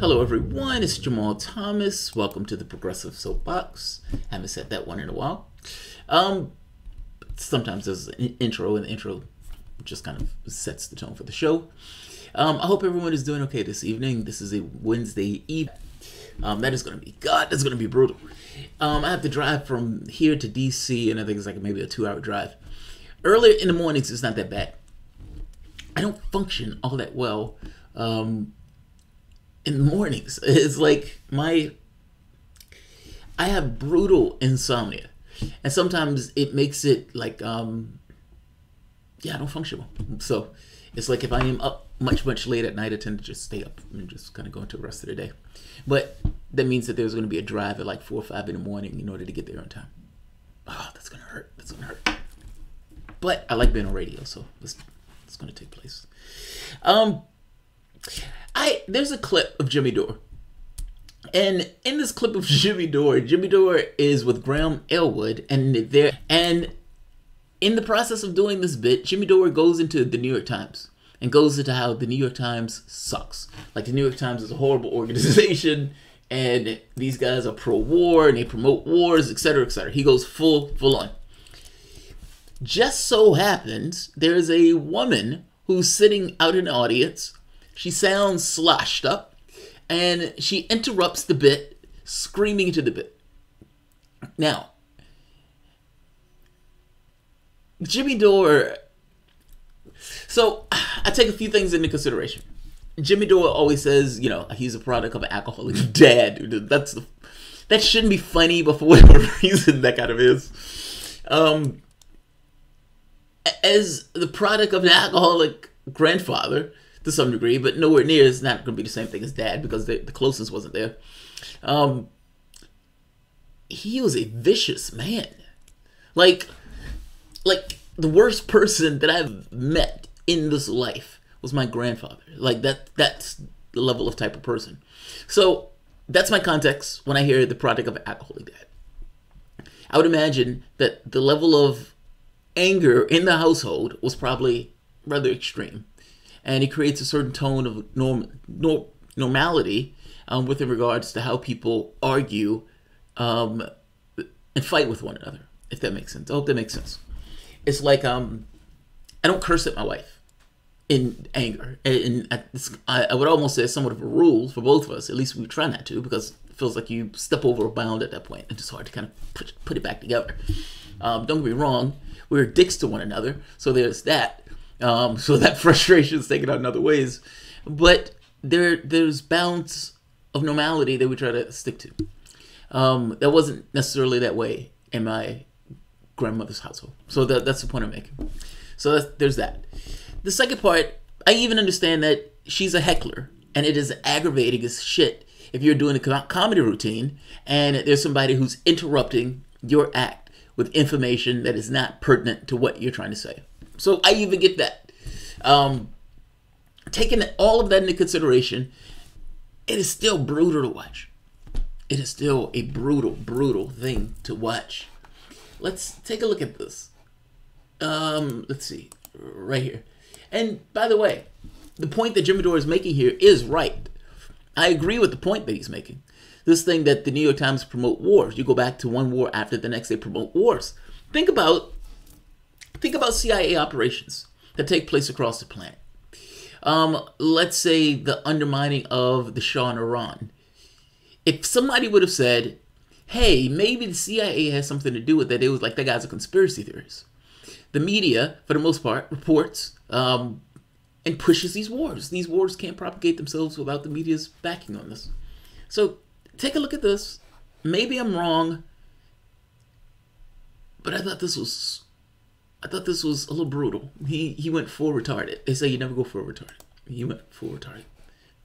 Hello everyone, it's Jamarl Thomas. Welcome to the Progressive Soapbox. Haven't said that one in a while. Sometimes there's an intro, and the intro just kind of sets the tone for the show. I hope everyone is doing okay this evening. This is a Wednesday evening. That is going to be that's going to be brutal. I have to drive from here to DC, and I think it's like maybe a 2-hour drive. Earlier in the mornings, it's not that bad. I don't function all that well in the mornings. It's like I have brutal insomnia, and sometimes it makes it like I don't function well. So it's like if I am up much late at night, I tend to just stay up and just kind of go into the rest of the day. But that means that there's going to be a drive at like 4 or 5 in the morning in order to get there on time. Oh, that's gonna hurt. That's gonna hurt. But I like being on radio, so it's going to take place. There's a clip of Jimmy Dore. And in this clip of Jimmy Dore is with Graham Elwood, and in the process of doing this bit, Jimmy Dore goes into the New York Times and goes into how the New York Times sucks. Like the New York Times is a horrible organization, and these guys are pro-war and they promote wars, etc., etc. He goes full on. Just so happens there's a woman who's sitting out in the audience. She sounds sloshed up, and she interrupts the bit, screaming into the bit. Now, Jimmy Dore. So I take a few things into consideration. Jimmy Dore always says, he's a product of an alcoholic dad. That shouldn't be funny, but for whatever reason, that kind of is. As the product of an alcoholic grandfather, to some degree, but nowhere near. It's not going to be the same thing as dad because the closeness wasn't there. He was a vicious man. Like the worst person that I've met in this life was my grandfather. Like that's the level of type of person. So that's my context when I hear the product of an alcoholic dad. I would imagine that the level of anger in the household was probably rather extreme. And it creates a certain tone of normality with regards to how people argue and fight with one another, if that makes sense. I hope that makes sense. It's like I don't curse at my wife in anger. And I would almost say it's somewhat of a rule for both of us. At least we try not to, because it feels like you step over a bound at that point. It's just hard to kind of put it back together. Don't get me wrong. We're dicks to one another, so there's that. So that frustration is taken out in other ways. But there's bounds of normality that we try to stick to. That wasn't necessarily that way in my grandmother's household. So that's the point I'm making. So there's that. The second part, I even understand that she's a heckler. And it is aggravating as shit if you're doing a comedy routine and there's somebody who's interrupting your act with information that is not pertinent to what you're trying to say. So I even get that. Taking all of that into consideration, it is still brutal to watch. It is still a brutal thing to watch. Let's take a look at this. Let's see. Right here. And by the way, the point that Jimmy Dore is making here is right. I agree with the point that he's making. This thing that the New York Times promote wars. You go back to one war after the next, they promote wars. Think about CIA operations that take place across the planet. Let's say the undermining of the Shah in Iran. If somebody would have said, hey, maybe the CIA has something to do with it, it was like that guy's a conspiracy theorist. The media, for the most part, reports and pushes these wars. These wars can't propagate themselves without the media's backing on this. So take a look at this. Maybe I'm wrong, but I thought this was a little brutal. He went full retarded. They say you never go full retarded. He went full retarded.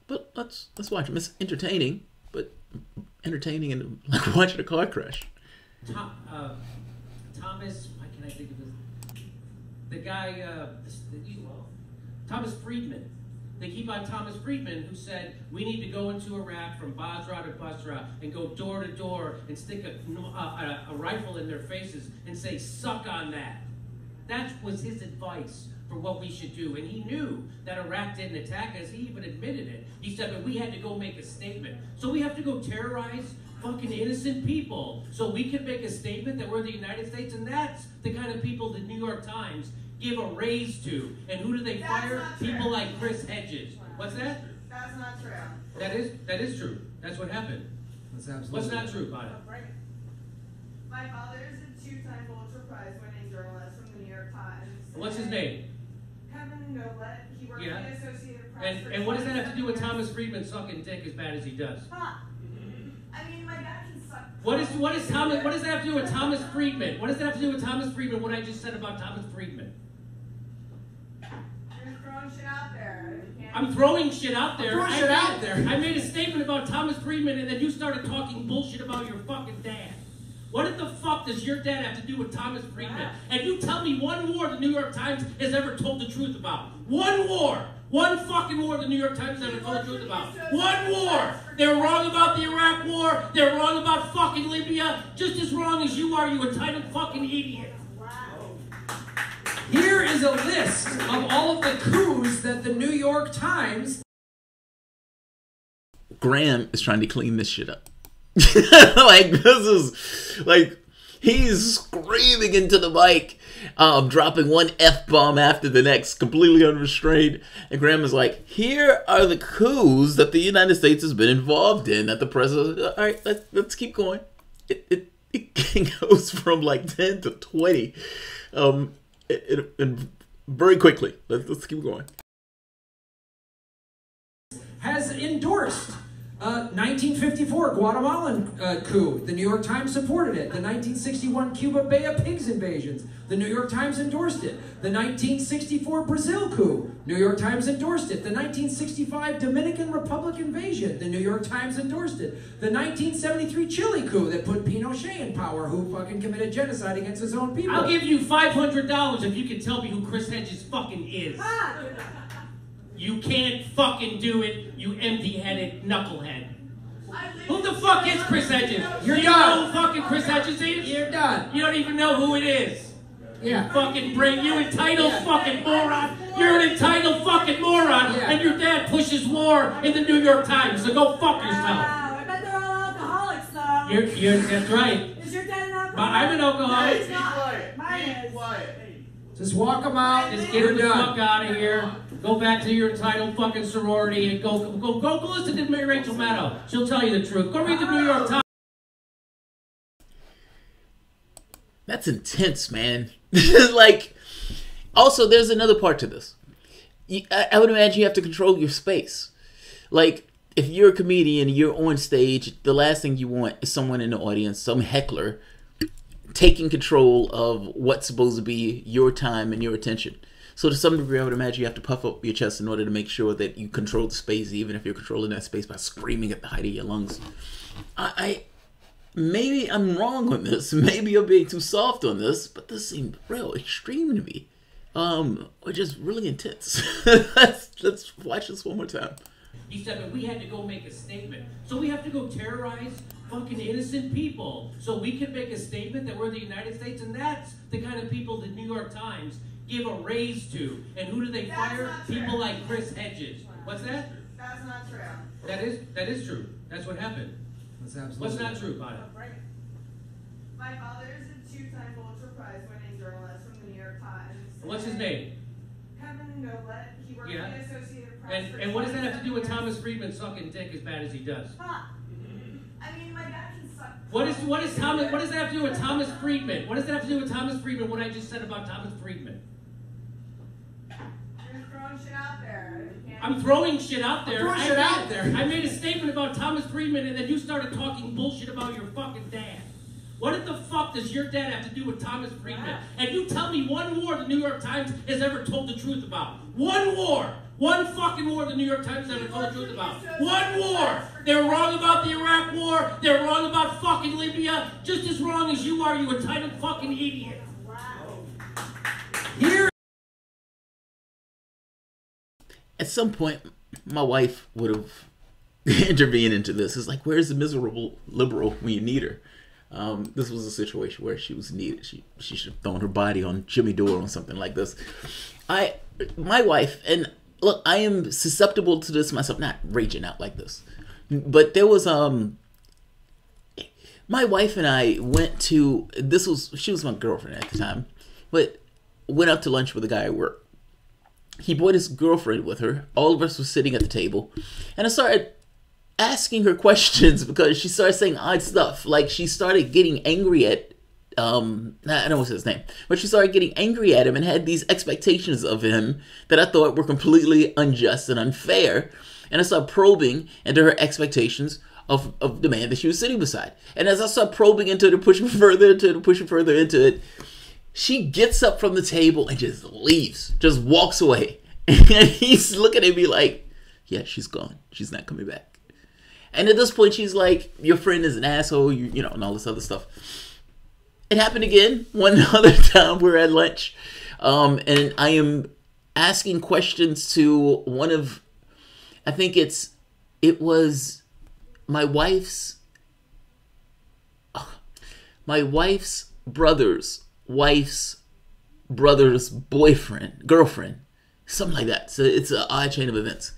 But let's watch him. It's entertaining, but entertaining and like watching a car crash. Thomas, why can't I think of his? The guy, Thomas Friedman. They keep on Thomas Friedman, who said, we need to go into Iraq from Basra to Basra and go door to door and stick a rifle in their faces and say, suck on that. That was his advice for what we should do. And he knew that Iraq didn't attack us. He even admitted it. He said, but we had to go make a statement. So we have to go terrorize fucking innocent people so we can make a statement that we're the United States. And that's the kind of people the New York Times give a raise to. And who do they fire? People like Chris Hedges. What's that? That's not true. That is true. That's what happened. That's absolutely What's not true about it? My father is a two-time Pulitzer Prize-winning journalist from the New York Times. What's his name? Kevin Noblett. He worked Yeah. for the Associated Press. And what does that have to do with Thomas Friedman sucking dick as bad as he does? Huh. I mean, my dad can suck. What does that have to do with Thomas Friedman? What does that have to do with Thomas Friedman? What I just said about Thomas Friedman? You're throwing shit out there. I'm throwing shit out there. I made a statement about Thomas Friedman, and then you started talking bullshit about your fucking dad. What the fuck does your dad have to do with Thomas Friedman? And you tell me one war the New York Times has ever told the truth about. One war. One fucking war the New York Times has ever told the truth about. One war. They're wrong about the Iraq war. They're wrong about fucking Libya. Just as wrong as you are, you entitled fucking idiot. Here is a list of all of the coups that the New York Times... Graham is trying to clean this shit up. Like, this is, like, he's screaming into the mic, dropping one F-bomb after the next, completely unrestrained. And Graham is like, here are the coups that the United States has been involved in, that the president, all right, let's keep going. It goes from like 10 to 20. And very quickly. Let's keep going. Has endorsed 1954 Guatemalan coup. The New York Times supported it. The 1961 Cuba Bay of Pigs invasions. The New York Times endorsed it. The 1964 Brazil coup. New York Times endorsed it. The 1965 Dominican Republic invasion. The New York Times endorsed it. The 1973 Chile coup that put Pinochet in power, who fucking committed genocide against his own people. I'll give you $500 if you can tell me who Chris Hedges fucking is. You can't fucking do it, you empty-headed knucklehead. Who the fuck is Chris Hedges? You're you done. know who fucking Chris Hedges is? You're done. You don't even know who it is. Yeah. Fucking brain, you entitled fucking moron. You're an entitled fucking moron, Yeah. and your dad pushes war in the New York Times, so go fuck yourself. Wow, I bet they're all alcoholics, though. That's right. Is your dad an alcoholic? I'm an alcoholic. He's not. Mine is. Just walk them out. Just You're get the done. fuck out of here. Go back to your entitled fucking sorority and go listen to Rachel Maddow. She'll tell you the truth. Go read the New York Times. That's intense, man. Like, also, there's another part to this. I would imagine you have to control your space. Like, if you're a comedian, you're on stage, the last thing you want is someone in the audience, some heckler, taking control of what's supposed to be your time and your attention. So to some degree, I would imagine you have to puff up your chest in order to make sure that you control the space, even if you're controlling that space by screaming at the height of your lungs. Maybe I'm wrong on this. Maybe I'm being too soft on this, but this seemed real extreme to me. Or just really intense. Let's watch this one more time. He said, but we had to go make a statement. So we have to go terrorize fucking innocent people so we can make a statement that we're the United States. And that's the kind of people the New York Times give a raise to. And who do they fire? People like Chris Hedges. What's that? That's not true. That is true. That's what happened. That's absolutely What's not true about it? My father is a two-time Pulitzer Prize-winning journalist from the New York Times. What's his name? Kevin Noblett. He worked Yeah. for the Associated Press. And what does that have to do with Thomas Friedman sucking dick as bad as he does? Huh. I mean, my dad can suck. What does that have to do with Thomas Friedman? What does that have to do with Thomas Friedman? What I just said about Thomas Friedman? You're throwing shit out there. I'm throwing shit out there. I I made a statement about Thomas Friedman, and then you started talking bullshit about your fucking dad. What the fuck does your dad have to do with Thomas Friedman? And you tell me one war the New York Times has ever told the truth about. One war. One fucking war the New York Times has ever told the truth about. One war. They're wrong about the Iraq war. They're wrong about fucking Libya. Just as wrong as you are, you entitled fucking idiot. Here. At some point, my wife would have intervened into this. It's like, where's the miserable liberal when you need her? This was a situation where she was needed. She should have thrown her body on Jimmy Dore or something like this. My wife, and look, I am susceptible to this myself, not raging out like this, but there was my wife and I went to, she was my girlfriend at the time, but went out to lunch with a guy at work. He brought his girlfriend with her. All of us were sitting at the table, and I started asking her questions because she started saying odd stuff. Like, she started getting angry at, I don't know what's his name, but she started getting angry at him and had these expectations of him that I thought were completely unjust and unfair. And I started probing into her expectations of the man that she was sitting beside. And as I started probing into it, pushing further into it, she gets up from the table and just leaves, just walks away. And he's looking at me like, yeah, she's gone. She's not coming back. And at this point, she's like, your friend is an asshole, you know, and all this other stuff. It happened again one other time. We're at lunch, and I am asking questions to one of, I think it was my wife's brother's girlfriend, something like that. So it's an odd chain of events.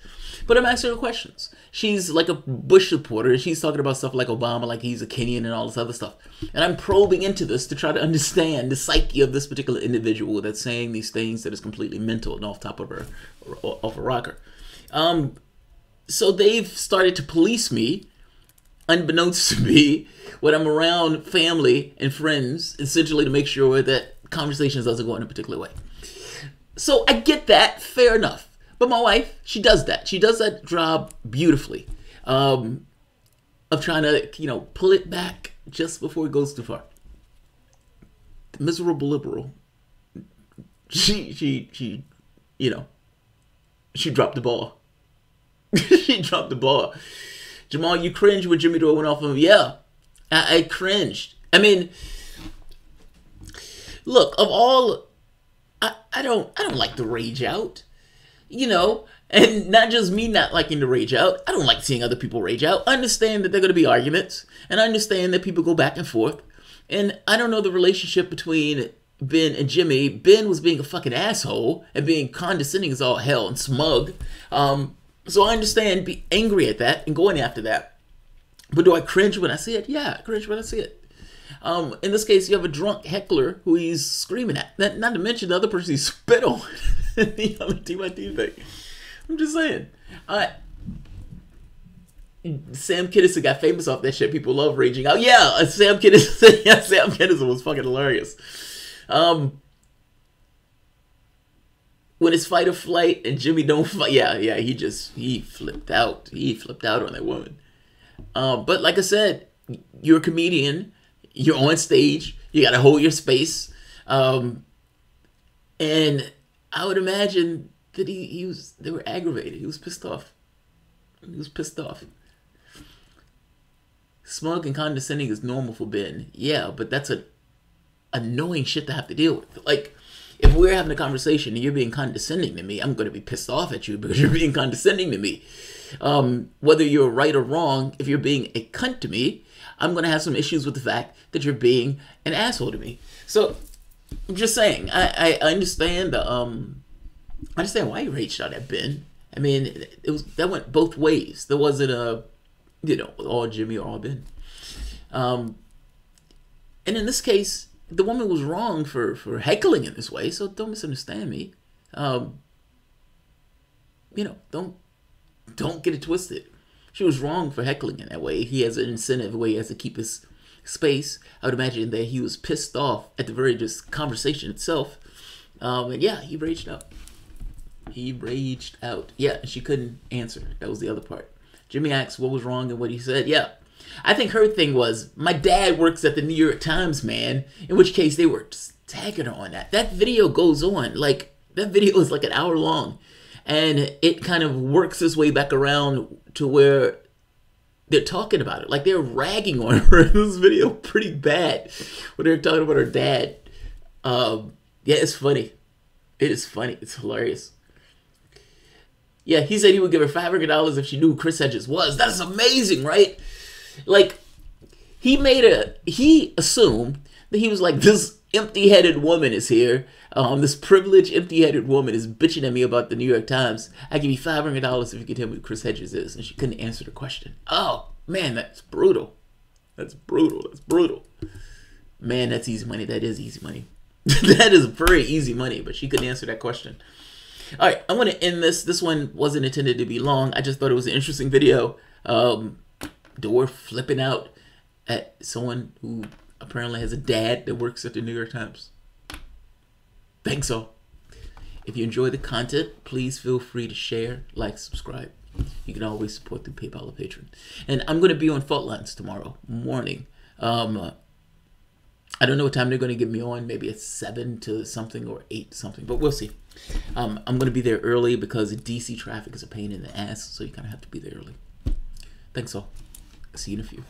But I'm asking her questions. She's like a Bush supporter. She's talking about stuff like Obama, like he's a Kenyan and all this other stuff. And I'm probing into this to try to understand the psyche of this particular individual that's saying these things that is completely mental and off a rocker. So they've started to police me, unbeknownst to me, when I'm around family and friends, essentially to make sure that conversations doesn't go in a particular way. So I get that, fair enough. But my wife, she does that. She does that job beautifully, of trying to, you know, pull it back just before it goes too far. The miserable liberal, she you know, she dropped the ball. She dropped the ball. Jamal, you cringed when Jimmy Dore went off of him. Yeah, I cringed. I mean, look, of all, I don't like to rage out. You know, and not just me not liking to rage out. I don't like seeing other people rage out. I understand that there are going to be arguments, and I understand that people go back and forth. And I don't know the relationship between Ben and Jimmy. Ben was being a fucking asshole and being condescending as all hell and smug. So I understand being angry at that and going after that. But do I cringe when I see it? Yeah, I cringe when I see it. In this case, you have a drunk heckler who he's screaming at. Not to mention the other person he spit on. The other NYT thing. I'm just saying. Sam Kinison got famous off that shit. People love raging out. Yeah, Sam Kinison. Yeah, Sam Kinison was fucking hilarious. When it's fight or flight and Jimmy don't fight. Yeah, he flipped out. He flipped out on that woman. But like I said, you're a comedian. You're on stage. You got to hold your space. And I would imagine that they were aggravated. He was pissed off. Smug and condescending is normal for Ben. Yeah, but that's a annoying shit to have to deal with. Like, if we're having a conversation and you're being condescending to me, I'm going to be pissed off at you because you're being condescending to me. Whether you're right or wrong, if you're being a cunt to me, I'm going to have some issues with the fact that you're being an asshole to me. So, I'm just saying, I understand the, I understand why you raged out at Ben. I mean, that went both ways. There wasn't a, all Jimmy or all Ben. And in this case, the woman was wrong for heckling in this way, so don't misunderstand me. Don't get it twisted. She was wrong for heckling in that way. He has an incentive where he has to keep his space. I would imagine that he was pissed off at the very just conversation itself. And yeah, he raged out. Yeah, and she couldn't answer. That was the other part. Jimmy asked what was wrong and what he said. Yeah. I think her thing was, my dad works at the New York Times, man. In which case, they were just tagging her on that. That video goes on. Like, that video is like an hour long. And it kind of works its way back around to where they're talking about it. Like, they're ragging on her in this video pretty bad. When they're talking about her dad. Yeah, it's funny. It is funny. It's hilarious. Yeah, he said he would give her $500 if she knew who Chris Hedges was. That's amazing, right? Like, he assumed that he was like, this empty-headed woman is here. This privileged, empty-headed woman is bitching at me about the New York Times. I give you $500 if you can tell me who Chris Hedges is. And she couldn't answer the question. Oh, man, that's brutal. That's brutal. That's brutal. Man, that's easy money. That is easy money. That is very easy money, but she couldn't answer that question. All right, I want to end this. This one wasn't intended to be long. I just thought it was an interesting video. Dore flipping out at someone who apparently has a dad that works at the New York Times. Thanks all. If you enjoy the content, please feel free to share, like, subscribe. You can always support through PayPal or Patreon. And I'm going to be on Fault Lines tomorrow morning. I don't know what time they're going to get me on. Maybe it's 7 to something or 8 something, but we'll see. I'm going to be there early because DC traffic is a pain in the ass, so you kind of have to be there early. Thanks all. See you in a few.